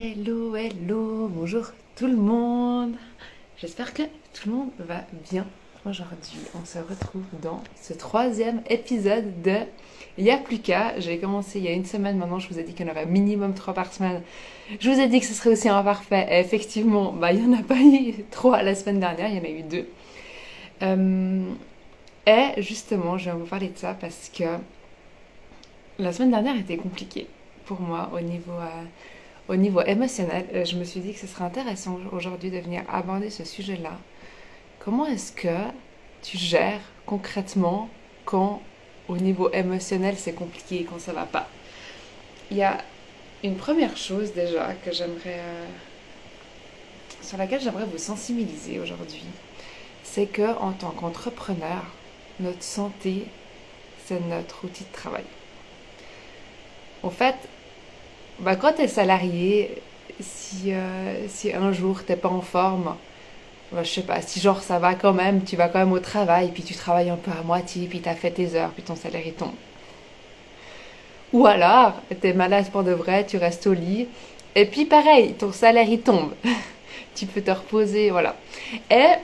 Hello, hello, bonjour tout le monde. J'espère que tout le monde va bien. Aujourd'hui, on se retrouve dans ce troisième épisode de Y'a plus qu'à. J'ai commencé il y a une semaine maintenant, je vous ai dit qu'il y en aurait minimum 3 par semaine. Je vous ai dit que ce serait aussi imparfait. Et effectivement, il n'y en a pas eu 3 la semaine dernière, il y en a eu 2. Et justement, je vais vous parler de ça parce que la semaine dernière était compliquée pour moi au niveau émotionnel. Je me suis dit que ce serait intéressant aujourd'hui de venir aborder ce sujet-là. Comment est-ce que tu gères concrètement quand au niveau émotionnel c'est compliqué, quand ça va pas? Il y a une première chose déjà que sur laquelle j'aimerais vous sensibiliser aujourd'hui, c'est que en tant qu'entrepreneur, notre santé, c'est notre outil de travail. En fait, quand tu es salarié, si un jour t'es pas en forme, je sais pas, si genre ça va quand même, tu vas quand même au travail, puis tu travailles un peu à moitié, puis t'as fait tes heures, puis ton salaire il tombe. Ou alors, t'es malade pour de vrai, tu restes au lit, et puis pareil, ton salaire il tombe. Tu peux te reposer, voilà. Et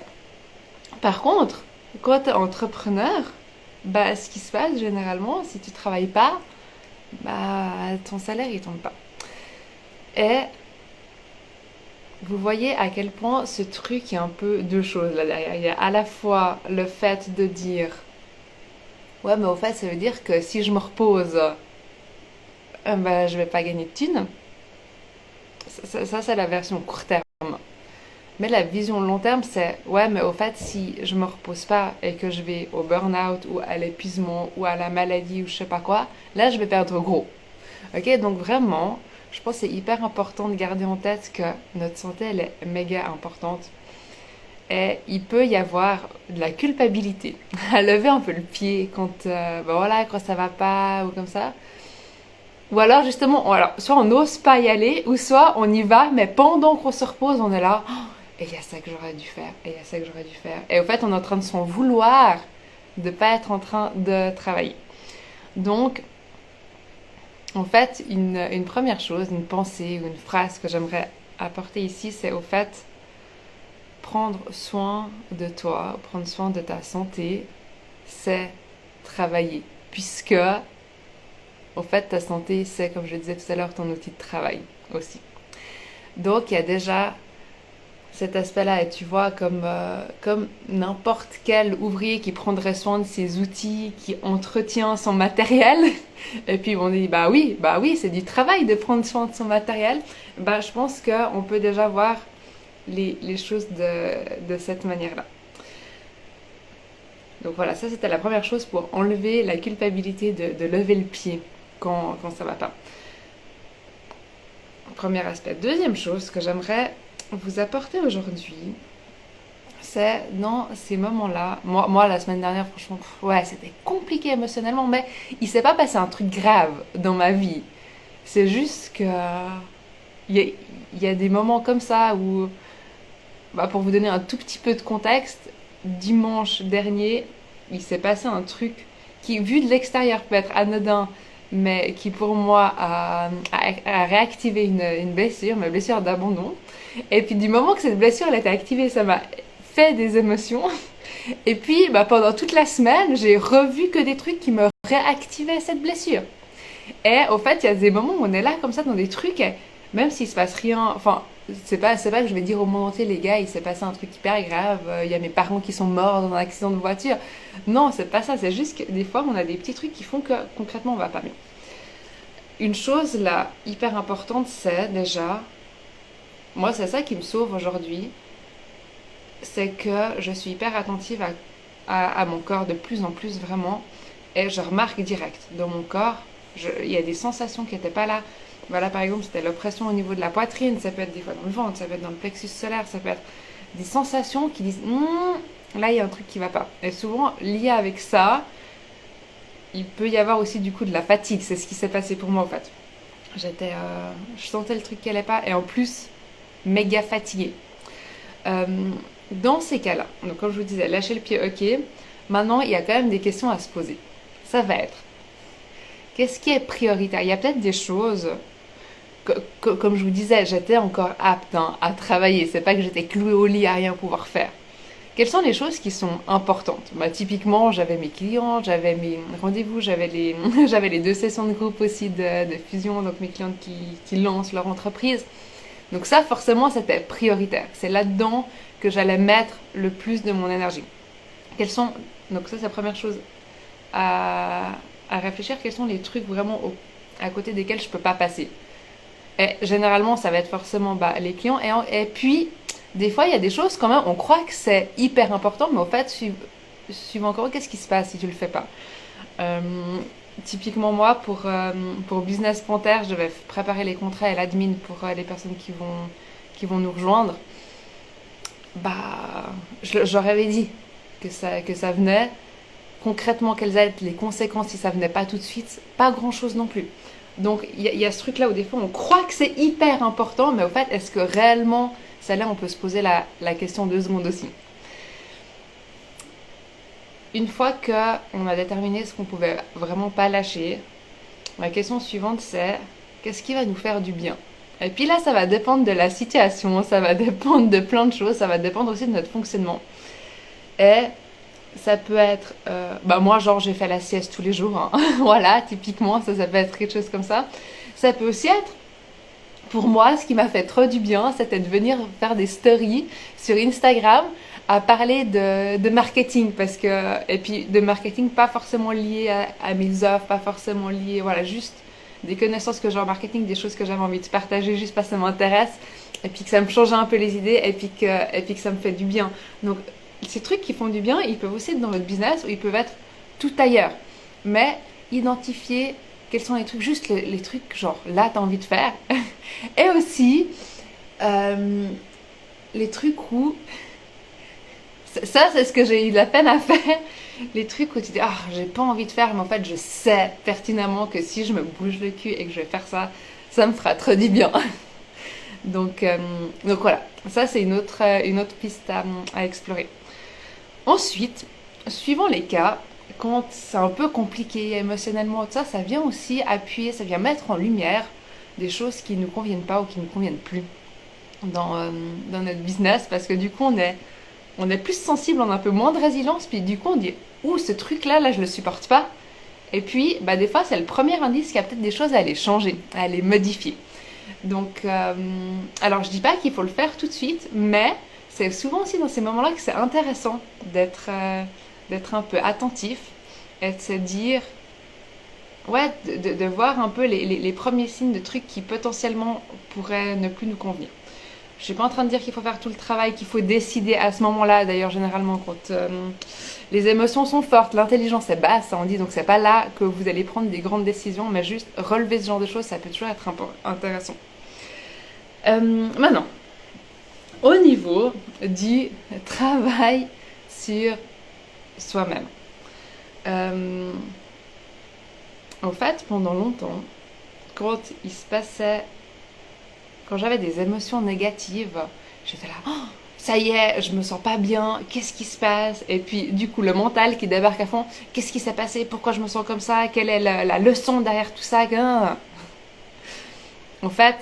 par contre, quand t'es entrepreneur, ce qui se passe généralement, si tu travailles pas, ton salaire il tombe pas. Et vous voyez à quel point ce truc est un peu deux choses là derrière. Il y a à la fois le fait de dire ouais, mais au fait, ça veut dire que si je me repose, je vais pas gagner de thunes. Ça, c'est la version court terme. Mais la vision long terme, c'est ouais, mais au fait, si je me repose pas et que je vais au burn-out ou à l'épuisement ou à la maladie ou je sais pas quoi, là, je vais perdre gros. Ok, donc vraiment, je pense que c'est hyper important de garder en tête que notre santé, elle est méga importante. Et il peut y avoir de la culpabilité à lever un peu le pied quand, quand ça va pas ou comme ça. Ou alors justement, soit on n'ose pas y aller, ou soit on y va, mais pendant qu'on se repose, on est là. Oh, et il y a ça que j'aurais dû faire, et il y a ça que j'aurais dû faire. Et au fait, on est en train de s'en vouloir de pas être en train de travailler. Donc, en fait, une première chose, une pensée ou une phrase que j'aimerais apporter ici, c'est au fait, prendre soin de toi, prendre soin de ta santé, c'est travailler. Puisque, en fait, ta santé, c'est, comme je disais tout à l'heure, ton outil de travail aussi. Donc, il y a déjà cet aspect-là, et tu vois, comme n'importe quel ouvrier qui prendrait soin de ses outils, qui entretient son matériel, et puis on dit, bah oui, c'est du travail de prendre soin de son matériel, je pense qu'on peut déjà voir les choses de cette manière-là. Donc voilà, ça c'était la première chose pour enlever la culpabilité de lever le pied quand ça va pas. Premier aspect. Deuxième chose que j'aimerais vous apporter aujourd'hui, c'est dans ces moments-là, moi la semaine dernière, franchement, ouais, c'était compliqué émotionnellement, mais il s'est pas passé un truc grave dans ma vie. C'est juste que il y a des moments comme ça où, pour vous donner un tout petit peu de contexte, dimanche dernier, il s'est passé un truc qui, vu de l'extérieur, peut être anodin, mais qui pour moi a réactivé une blessure, ma blessure d'abandon. Et puis du moment que cette blessure elle a été activée, ça m'a fait des émotions. Et puis pendant toute la semaine, j'ai revu que des trucs qui me réactivaient cette blessure. Et au fait, il y a des moments où on est là comme ça dans des trucs, et même s'il se passe rien, enfin, c'est pas que je vais dire au monde entier, les gars, il s'est passé un truc hyper grave, il y a mes parents qui sont morts dans un accident de voiture. Non, c'est pas ça, c'est juste que des fois, on a des petits trucs qui font que concrètement, on va pas bien. Une chose là, hyper importante, c'est déjà, moi, c'est ça qui me sauve aujourd'hui, c'est que je suis hyper attentive à mon corps de plus en plus vraiment, et je remarque direct dans mon corps, il y a des sensations qui n'étaient pas là. Voilà, par exemple, c'était l'oppression au niveau de la poitrine, ça peut être des fois dans le ventre, ça peut être dans le plexus solaire, ça peut être des sensations qui disent là, il y a un truc qui va pas. Et souvent, lié avec ça, il peut y avoir aussi du coup de la fatigue. C'est ce qui s'est passé pour moi en fait. Je sentais le truc qui allait pas, et en plus, méga fatiguée. Euh, dans ces cas-là, donc comme je vous disais, lâcher le pied, ok. Maintenant, il y a quand même des questions à se poser. Ça va être, qu'est-ce qui est prioritaire? Il y a peut-être des choses comme je vous disais, j'étais encore apte à travailler. C'est pas que j'étais clouée au lit à rien pouvoir faire. Quelles sont les choses qui sont importantes? Typiquement, j'avais mes clients, j'avais mes rendez-vous, j'avais les 2 sessions de groupe aussi de fusion, donc mes clientes qui lancent leur entreprise. Donc ça, forcément, c'était prioritaire. C'est là-dedans que j'allais mettre le plus de mon énergie. Donc ça, c'est la première chose à réfléchir. Quels sont les trucs vraiment à côté desquels je ne peux pas passer? Et généralement, ça va être forcément les clients. Et puis, des fois, il y a des choses quand même, on croit que c'est hyper important, mais au fait, suivant encore, qu'est-ce qui se passe si tu le fais pas? Typiquement, moi, pour Business Panther, je vais préparer les contrats et l'admin pour les personnes qui vont nous rejoindre. J'aurais dit que ça venait. Concrètement, quelles allaient être les conséquences si ça venait pas tout de suite? Pas grand-chose non plus. Donc, il y a ce truc-là où des fois, on croit que c'est hyper important, mais au fait, est-ce que réellement, ça là, on peut se poser la question 2 secondes aussi. Une fois qu'on a déterminé ce qu'on pouvait vraiment pas lâcher, la question suivante, c'est qu'est-ce qui va nous faire du bien? Et puis là, ça va dépendre de la situation, ça va dépendre de plein de choses, ça va dépendre aussi de notre fonctionnement. Et ça peut être, moi genre j'ai fait la sieste tous les jours, hein. Voilà, typiquement, ça peut être quelque chose comme ça. Ça peut aussi être, pour moi, ce qui m'a fait trop du bien, c'était de venir faire des stories sur Instagram à parler de marketing, et puis de marketing pas forcément lié à mes offres, pas forcément lié, voilà, juste des connaissances que j'ai en marketing, des choses que j'avais envie de partager juste parce que ça m'intéresse, et puis que ça me change un peu les idées, et puis que ça me fait du bien. Donc, ces trucs qui font du bien, ils peuvent aussi être dans votre business ou ils peuvent être tout ailleurs. Mais identifier quels sont les trucs, juste les trucs genre là tu as envie de faire. Et aussi les trucs où, ça c'est ce que j'ai eu de la peine à faire, les trucs où tu dis j'ai pas envie de faire, mais en fait je sais pertinemment que si je me bouge le cul et que je vais faire ça, ça me fera trop du bien. Donc voilà, ça c'est une autre piste à explorer. Ensuite, suivant les cas, quand c'est un peu compliqué émotionnellement, ça vient aussi appuyer, ça vient mettre en lumière des choses qui ne nous conviennent pas ou qui ne nous conviennent plus dans notre business, parce que du coup on est plus sensible, on a un peu moins de résilience, puis du coup on dit ce truc-là, je le supporte pas. Et puis des fois c'est le premier indice qu'il y a peut-être des choses à aller changer, à aller modifier. Donc, alors je dis pas qu'il faut le faire tout de suite, mais c'est souvent aussi dans ces moments-là que c'est intéressant d'être un peu attentif et de se dire, de voir un peu les premiers signes de trucs qui potentiellement pourraient ne plus nous convenir. Je suis pas en train de dire qu'il faut faire tout le travail, qu'il faut décider à ce moment-là. D'ailleurs, généralement, quand les émotions sont fortes, l'intelligence est basse, on dit, donc c'est pas là que vous allez prendre des grandes décisions, mais juste relever ce genre de choses, ça peut toujours être intéressant. Maintenant, au niveau du travail sur soi-même. En fait, pendant longtemps, quand j'avais des émotions négatives, j'étais là, ça y est, je me sens pas bien, qu'est-ce qui se passe? Et puis, du coup, le mental qui débarque à fond, qu'est-ce qui s'est passé? Pourquoi je me sens comme ça? Quelle est la leçon derrière tout ça? En fait,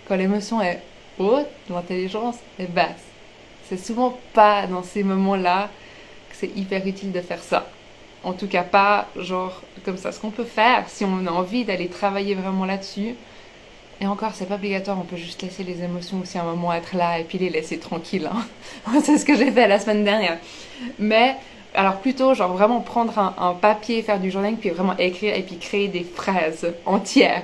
quand l'émotion est haute, l'intelligence est basse. C'est souvent pas dans ces moments-là que c'est hyper utile de faire ça. En tout cas, pas genre comme ça. Ce qu'on peut faire, si on a envie d'aller travailler vraiment là-dessus, et encore, c'est pas obligatoire, on peut juste laisser les émotions aussi un moment être là et puis les laisser tranquilles. Hein. C'est ce que j'ai fait la semaine dernière. Mais, alors plutôt, genre vraiment prendre un papier, faire du journaling, puis vraiment écrire et puis créer des phrases entières.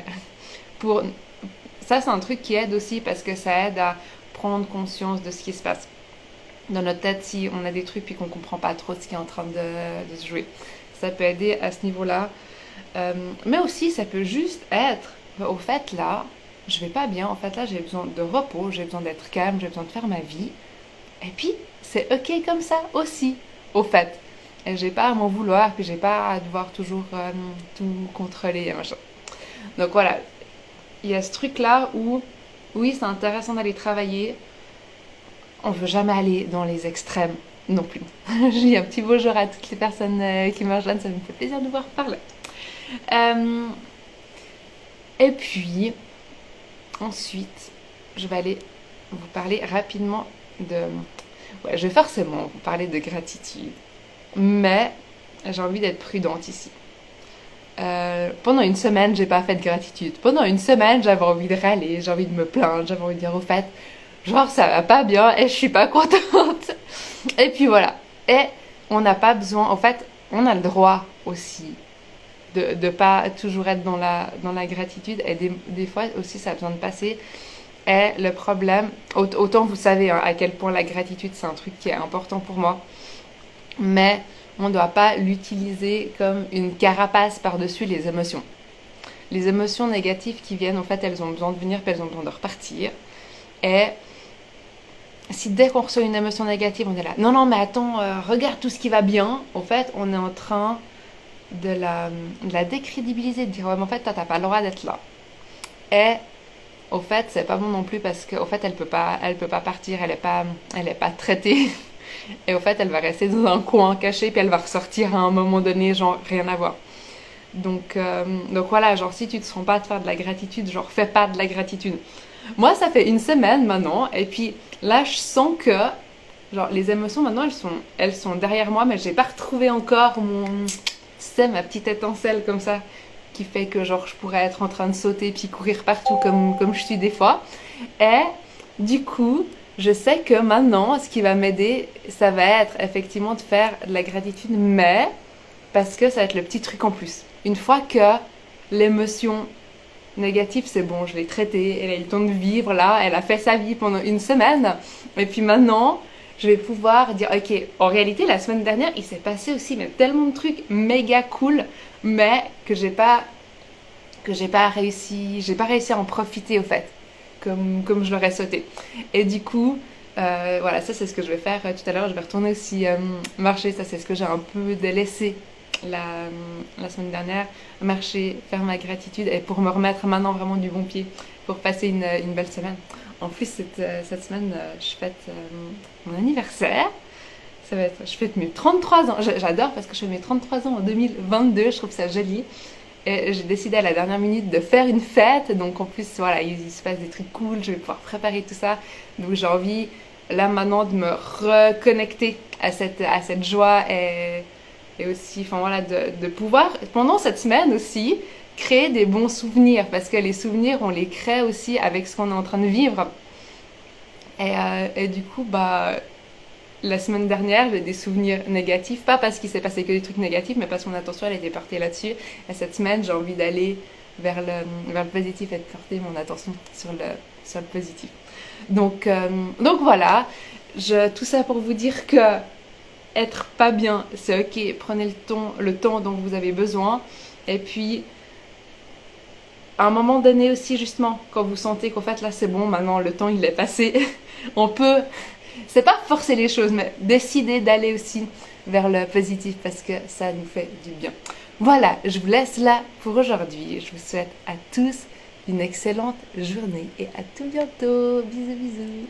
Ça, c'est un truc qui aide aussi parce que ça aide à prendre conscience de ce qui se passe dans notre tête si on a des trucs puis qu'on comprend pas trop ce qui est en train de se jouer. Ça peut aider à ce niveau-là. Mais aussi, ça peut juste être, au fait, là, je vais pas bien, en fait, là, j'ai besoin de repos, j'ai besoin d'être calme, j'ai besoin de faire ma vie. Et puis, c'est ok comme ça aussi, au fait. Et j'ai pas à m'en vouloir, puis j'ai pas à devoir toujours tout contrôler, machin. Donc voilà, il y a ce truc-là où, oui, c'est intéressant d'aller travailler. On ne veut jamais aller dans les extrêmes non plus. Je dis un petit bonjour à toutes les personnes qui me rejoignent, ça me fait plaisir de vous voir parler. Et puis, ensuite, je vais aller vous parler rapidement de... Ouais, je vais forcément vous parler de gratitude, mais j'ai envie d'être prudente ici. Pendant une semaine, j'ai pas fait de gratitude. Pendant une semaine, j'avais envie de râler, j'ai envie de me plaindre, j'avais envie de dire au fait, genre ça va pas bien et je suis pas contente. Et puis voilà. Et on n'a pas besoin, en fait, on a le droit aussi de pas toujours être dans la gratitude, et des fois aussi ça a besoin de passer. Et le problème, autant vous savez hein, à quel point la gratitude c'est un truc qui est important pour moi, mais on ne doit pas l'utiliser comme une carapace par-dessus les émotions. Les émotions négatives qui viennent, en fait, elles ont besoin de venir, puis elles ont besoin de repartir. Et si dès qu'on reçoit une émotion négative, on est là, non, mais attends, regarde tout ce qui va bien, en fait, on est en train de la décrédibiliser, de dire, ouais, mais en fait, toi, t'as pas le droit d'être là. Et, au fait, c'est pas bon non plus parce qu'au fait, elle peut pas partir, elle est pas traitée. Et au fait, elle va rester dans un coin caché, puis elle va ressortir à un moment donné, genre, rien à voir. Donc voilà, genre, si tu te sens pas de faire de la gratitude, genre, fais pas de la gratitude. Moi, ça fait une semaine maintenant, et puis là, je sens que, genre, les émotions, maintenant, elles sont derrière moi, mais j'ai pas retrouvé encore ma petite étincelle comme ça, qui fait que, genre, je pourrais être en train de sauter, puis courir partout comme je suis des fois. Et, du coup, je sais que maintenant, ce qui va m'aider, ça va être effectivement de faire de la gratitude, mais parce que ça va être le petit truc en plus. Une fois que l'émotion négative, c'est bon, je l'ai traitée, elle a eu le temps de vivre là, elle a fait sa vie pendant une semaine, et puis maintenant, je vais pouvoir dire, ok, en réalité, la semaine dernière, il s'est passé aussi mais tellement de trucs méga cool, mais que j'ai pas réussi à en profiter au fait. Comme je l'aurais sauté. Et du coup, voilà, ça c'est ce que je vais faire tout à l'heure. Je vais retourner aussi marcher, ça c'est ce que j'ai un peu délaissé la semaine dernière. Marcher, faire ma gratitude, et pour me remettre maintenant vraiment du bon pied, pour passer une belle semaine. En plus, cette semaine, je fête mon anniversaire. Je fête mes 33 ans. J'adore parce que je fais mes 33 ans en 2022, je trouve ça joli. Et j'ai décidé à la dernière minute de faire une fête, donc en plus voilà, il se passe des trucs cool, je vais pouvoir préparer tout ça. Donc j'ai envie là maintenant de me reconnecter à cette joie, et aussi enfin voilà, de pouvoir pendant cette semaine aussi créer des bons souvenirs, parce que les souvenirs on les crée aussi avec ce qu'on est en train de vivre. Et du coup la semaine dernière, j'ai des souvenirs négatifs, pas parce qu'il s'est passé que des trucs négatifs, mais parce que mon attention elle était portée là-dessus. Et cette semaine, j'ai envie d'aller vers le positif et de porter mon attention sur le positif. Donc voilà, tout ça pour vous dire que être pas bien, c'est ok, prenez le temps dont vous avez besoin. Et puis, à un moment donné aussi, justement, quand vous sentez qu'en fait là c'est bon, maintenant le temps il est passé, on peut... C'est pas forcer les choses, mais décider d'aller aussi vers le positif parce que ça nous fait du bien. Voilà, je vous laisse là pour aujourd'hui. Je vous souhaite à tous une excellente journée et à tout bientôt. Bisous, bisous.